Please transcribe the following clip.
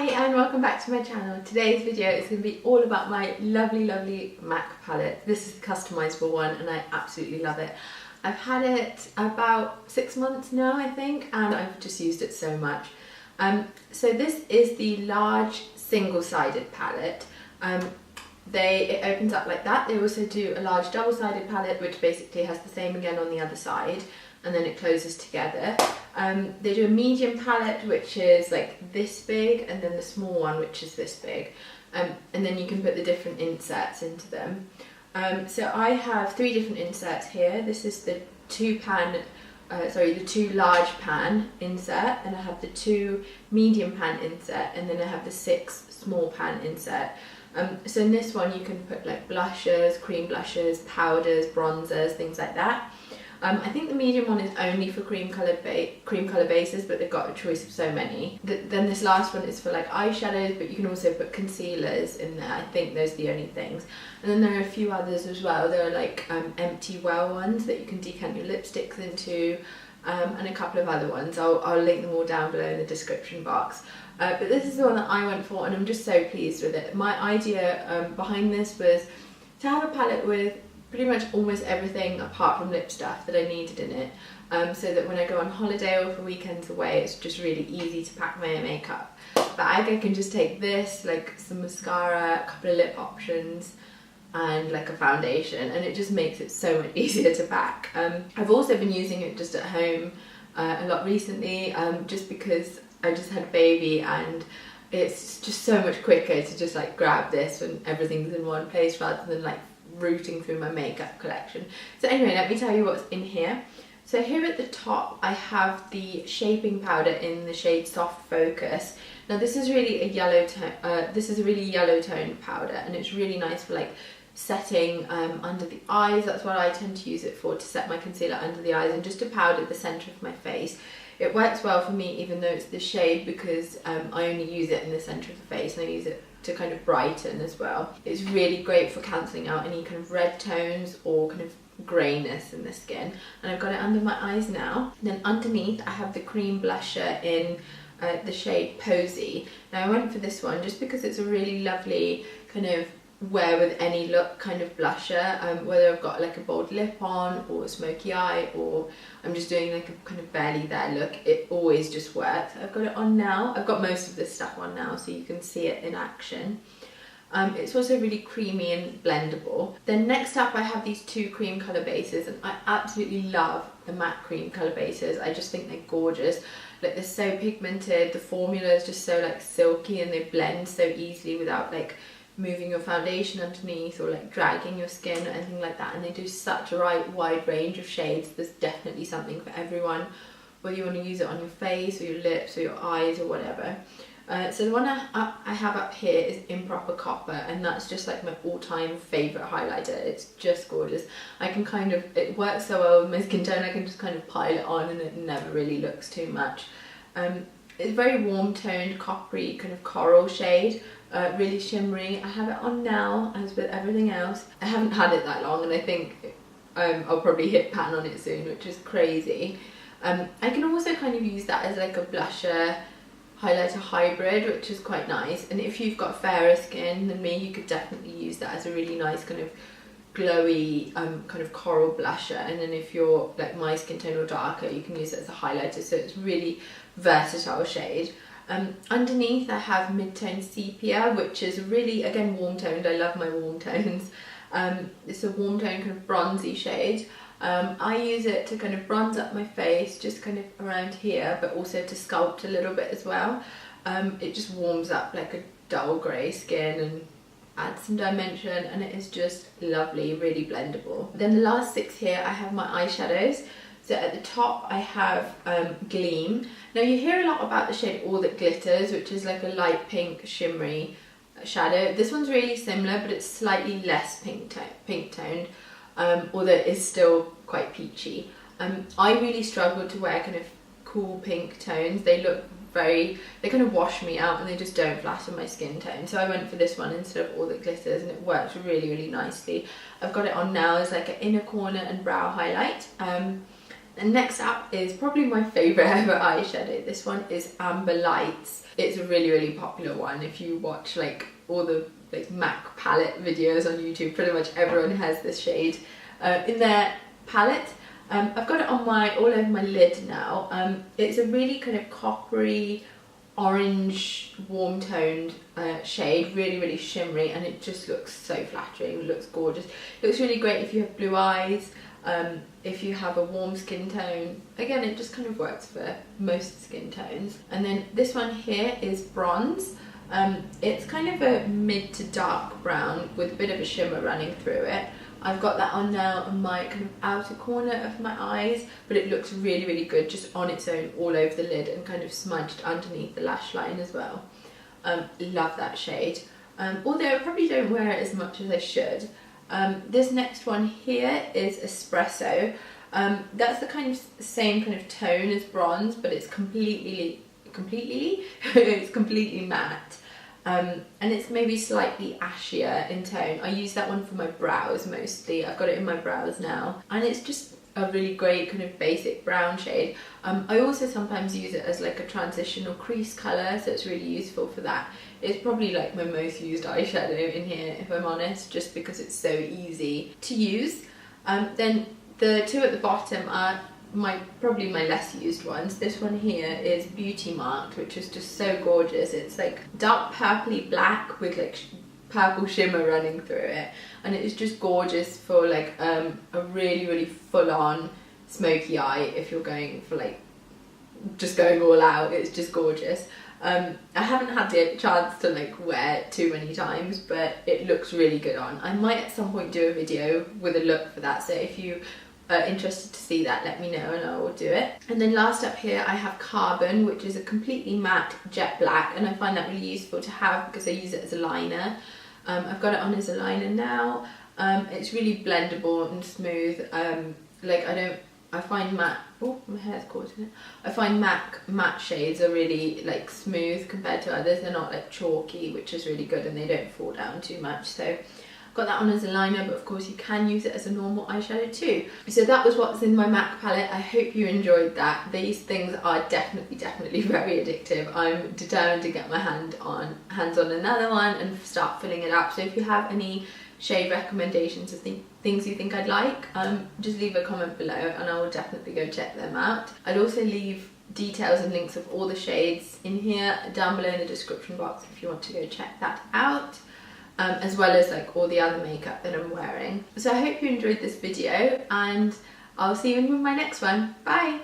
Hi and welcome back to my channel. Today's video is going to be all about my lovely MAC palette. This is the customizable one and I absolutely love it. I've had it about 6 months now I think, and I've just used it so much. So this is the large single-sided palette. It opens up like that. They also do a large double-sided palette which basically has the same again on the other side, and then it closes together. They do a medium palette which is like this big, and then the small one which is this big, and then you can put the different inserts into them. So I have 3 different inserts here. This is the two large pan insert, and I have the 2 medium pan insert, and then I have the 6 small pan insert. So in this one you can put like blushers, cream blushes, powders, bronzers, things like that. I think the medium one is only for cream colour bases, but they've got a choice of so many. Then this last one is for like eyeshadows, but you can also put concealers in there. I think those are the only things. And then there are a few others as well. There are like empty well ones that you can decant your lipsticks into, and a couple of other ones. I'll link them all down below in the description box. But this is the one that I went for, and I'm just so pleased with it. My idea behind this was to have a palette with pretty much almost everything apart from lip stuff that I needed in it, so that when I go on holiday or for weekends away, it's just really easy to pack my makeup bag. I can just take this, like some mascara, a couple of lip options, and like a foundation, and it just makes it so much easier to pack. I've also been using it just at home a lot recently, just because I just had a baby, and it's just so much quicker to just like grab this when everything's in one place rather than like rooting through my makeup collection. So anyway, let me tell you what's in here. So here at the top I have the shaping powder in the shade Soft Focus. Now this is really a yellow tone, this is a really yellow toned powder, and it's really nice for like setting under the eyes. That's what I tend to use it for, to set my concealer under the eyes and just to powder the centre of my face. It works well for me even though it's the shade, because I only use it in the centre of the face, and I use it to kind of brighten as well. It's really great for cancelling out any kind of red tones or kind of greyness in the skin. And I've got it under my eyes now. Then underneath I have the cream blusher in the shade Posy. Now I went for this one just because it's a really lovely kind of wear with any look kind of blusher, whether I've got like a bold lip on or a smoky eye, or I'm just doing like a kind of barely there look, it always just works. I've got it on now. I've got most of this stuff on now so you can see it in action. It's also really creamy and blendable. Then next up I have these 2 cream colour bases, and I absolutely love the matte cream colour bases. I just think they're gorgeous. Like they're so pigmented, the formula is just so like silky, and they blend so easily without like moving your foundation underneath or like dragging your skin or anything like that. And they do such a wide range of shades. There's definitely something for everyone, whether you want to use it on your face or your lips or your eyes or whatever. So the one I have up here is Improper Copper, and that's just like my all-time favourite highlighter. It's just gorgeous. I can kind of, it works so well with my skin tone, I can just kind of pile it on and it never really looks too much. It's very warm toned, coppery kind of coral shade, really shimmery. I have it on now, as with everything else. I haven't had it that long, and I think I'll probably hit pan on it soon, which is crazy. I can also kind of use that as like a blusher highlighter hybrid, which is quite nice. And if you've got fairer skin than me, you could definitely use that as a really nice kind of glowy kind of coral blusher. And then if you're like my skin tone or darker, you can use it as a highlighter. So it's really versatile shade. Underneath I have Mid-Tone Sepia, which is really, again, warm toned. I love my warm tones. It's a warm tone kind of bronzy shade. I use it to kind of bronze up my face, just kind of around here, but also to sculpt a little bit as well. It just warms up like a dull grey skin and adds some dimension, and it is just lovely, really blendable. Then the last 6 here, I have my eyeshadows. So at the top I have Gleam. Now you hear a lot about the shade All That Glitters, which is like a light pink shimmery shadow. This one's really similar, but it's slightly less pink toned, although it is still quite peachy. I really struggle to wear kind of cool pink tones. They kind of wash me out, and they just don't flatter my skin tone. So I went for this one instead of All That Glitters, and it works really nicely. I've got it on now as like an inner corner and brow highlight. And next up is probably my favourite ever eyeshadow. This one is Amber Lights. It's a really popular one. If you watch like all the like MAC palette videos on YouTube, pretty much everyone has this shade in their palette. I've got it on all over my lid now. It's a really kind of coppery, orange, warm toned shade, really shimmery, and it just looks so flattering. It looks gorgeous. It looks really great if you have blue eyes, if you have a warm skin tone. Again, it just kind of works for most skin tones. And then this one here is Bronze. It's kind of a mid to dark brown with a bit of a shimmer running through it. I've got that on now on my kind of outer corner of my eyes, but it looks really good just on its own all over the lid and kind of smudged underneath the lash line as well. Love that shade. Although I probably don't wear it as much as I should. This next one here is Espresso. That's the kind of same kind of tone as Bronze, but it's completely it's completely matte. And it's maybe slightly ashier in tone. I use that one for my brows mostly. I've got it in my brows now, and it's just a really great kind of basic brown shade. I also sometimes use it as like a transitional crease colour, so it's really useful for that. It's probably like my most used eyeshadow in here, if I'm honest, just because it's so easy to use. Then the two at the bottom are probably my less used ones. This one here is Beauty Marked, which is just so gorgeous. It's like dark purpley black with like purple shimmer running through it, and it is just gorgeous for like a really full-on smoky eye. If you're going for like just going all out, it's just gorgeous. I haven't had the chance to like wear it too many times, but it looks really good on. I might at some point do a video with a look for that, so if you interested to see that, let me know and I will do it. And then last up here I have Carbon, which is a completely matte jet black, and I find that really useful to have because I use it as a liner. I've got it on as a liner now. It's really blendable and smooth. I find matte, oh my hair's caught in it. I find matte shades are really like smooth compared to others. They're not like chalky, which is really good, and they don't fall down too much. So got that on as a liner, but of course you can use it as a normal eyeshadow too. So that was what's in my MAC palette. I hope you enjoyed that. These things are definitely very addictive. I'm determined to get my hands on another one and start filling it up. So if you have any shade recommendations of things you think I'd like, just leave a comment below and I will definitely go check them out. I'd also leave details and links of all the shades in here down below in the description box if you want to go check that out. As well as like all the other makeup that I'm wearing. So I hope you enjoyed this video, and I'll see you in my next one. Bye!